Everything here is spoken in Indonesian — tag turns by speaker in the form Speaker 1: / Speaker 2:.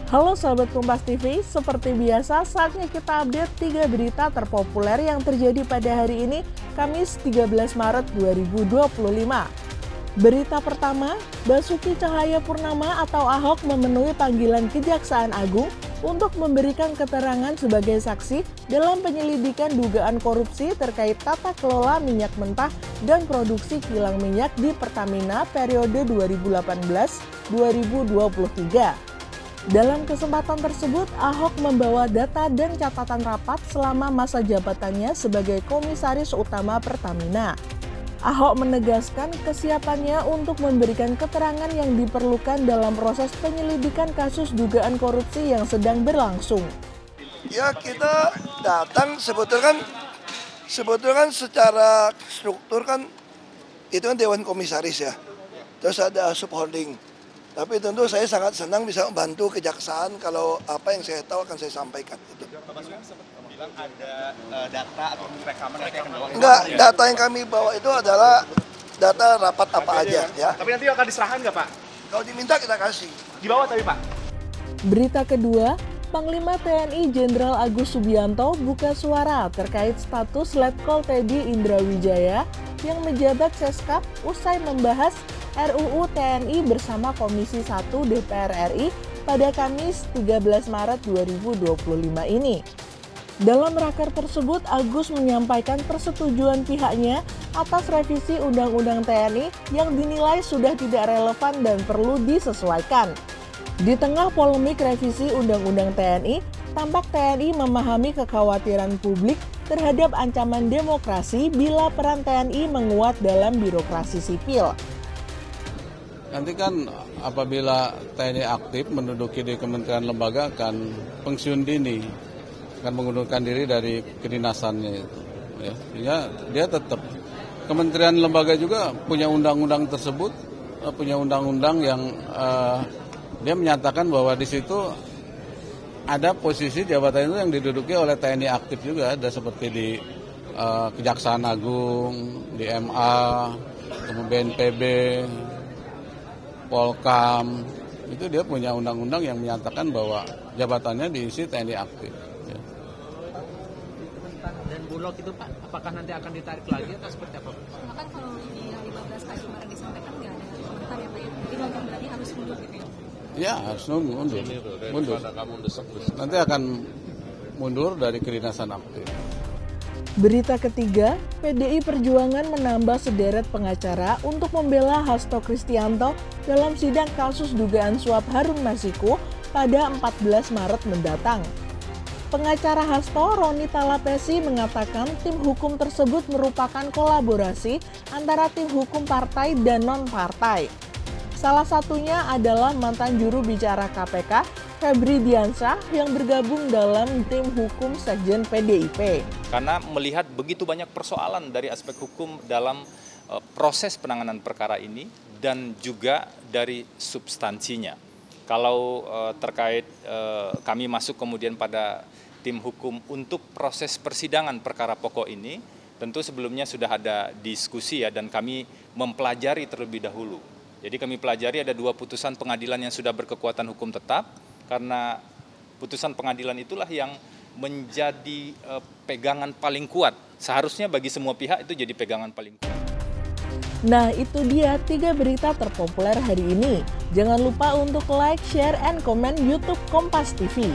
Speaker 1: Halo sahabat Kompas TV, seperti biasa saatnya kita update 3 berita terpopuler yang terjadi pada hari ini, Kamis 13 Maret 2025. Berita pertama, Basuki Cahayapurnama atau Ahok memenuhi panggilan Kejaksaan Agung untuk memberikan keterangan sebagai saksi dalam penyelidikan dugaan korupsi terkait tata kelola minyak mentah dan produksi kilang minyak di Pertamina periode 2018-2023. Dalam kesempatan tersebut, Ahok membawa data dan catatan rapat selama masa jabatannya sebagai Komisaris Utama Pertamina. Ahok menegaskan kesiapannya untuk memberikan keterangan yang diperlukan dalam proses penyelidikan kasus dugaan korupsi yang sedang berlangsung.
Speaker 2: Ya, kita datang sebetulnya kan secara struktur kan itu kan Dewan Komisaris ya. Terus ada subholding. Tapi tentu saya sangat senang bisa membantu kejaksaan kalau apa yang saya tahu akan saya sampaikan. Itu.
Speaker 3: Pak Basuki sempat bilang ada data atau rekaman yang akan dibawa.
Speaker 2: Enggak, data yang kami bawa itu adalah data rapat apa aja ya.
Speaker 3: Tapi nanti akan diserahkan nggak Pak?
Speaker 2: Kalau diminta kita kasih.
Speaker 3: Dibawa tapi Pak.
Speaker 1: Berita kedua, Panglima TNI Jenderal Agus Subianto buka suara terkait status Letkol Teddy Indrawijaya yang menjabat Seskap usai membahas RUU TNI bersama Komisi 1 DPR RI pada Kamis 13 Maret 2025 ini. Dalam raker tersebut, Agus menyampaikan persetujuan pihaknya atas revisi Undang-Undang TNI yang dinilai sudah tidak relevan dan perlu disesuaikan. Di tengah polemik revisi Undang-Undang TNI, tampak TNI memahami kekhawatiran publik terhadap ancaman demokrasi bila peran TNI menguat dalam birokrasi sipil.
Speaker 4: Nanti kan apabila TNI aktif menduduki di kementerian lembaga akan pensiun dini, akan mengundurkan diri dari kedinasannya itu. Ya, dia tetap kementerian lembaga juga punya undang-undang tersebut, punya undang-undang yang dia menyatakan bahwa di situ ada posisi jabatan itu yang diduduki oleh TNI aktif juga, ada seperti di Kejaksaan Agung, di MA, kemudian BNPB, Polkam, itu dia punya undang-undang yang menyatakan bahwa jabatannya diisi TNI aktif. Ya.
Speaker 5: Dan Bulog itu Pak, apakah nanti akan ditarik lagi atau seperti apa?
Speaker 6: Bahkan kalau di yang 15 kali kemarin disampaikan nggak ada komentar ya Pak ya? Jadi nggak berarti harus mundur gitu ya?
Speaker 4: Ya harus mundur. Nanti akan mundur dari kedinasan aktif.
Speaker 1: Berita ketiga, PDI Perjuangan menambah sederet pengacara untuk membela Hasto Kristianto dalam sidang kasus dugaan suap Harun Masiku pada 14 Maret mendatang. Pengacara Hasto, Roni Talapesi, mengatakan tim hukum tersebut merupakan kolaborasi antara tim hukum partai dan non-partai. Salah satunya adalah mantan juru bicara KPK, Febri Diansyah, yang bergabung dalam tim hukum Sekjen PDIP.
Speaker 7: Karena melihat begitu banyak persoalan dari aspek hukum dalam proses penanganan perkara ini dan juga dari substansinya. Kalau terkait kami masuk kemudian pada tim hukum untuk proses persidangan perkara pokok ini, tentu sebelumnya sudah ada diskusi ya, dan kami mempelajari terlebih dahulu. Jadi kami pelajari ada 2 putusan pengadilan yang sudah berkekuatan hukum tetap, karena putusan pengadilan itulah yang menjadi pegangan paling kuat. Seharusnya bagi semua pihak itu jadi pegangan paling kuat.
Speaker 1: Nah, itu dia 3 berita terpopuler hari ini. Jangan lupa untuk like, share, and comment YouTube Kompas TV.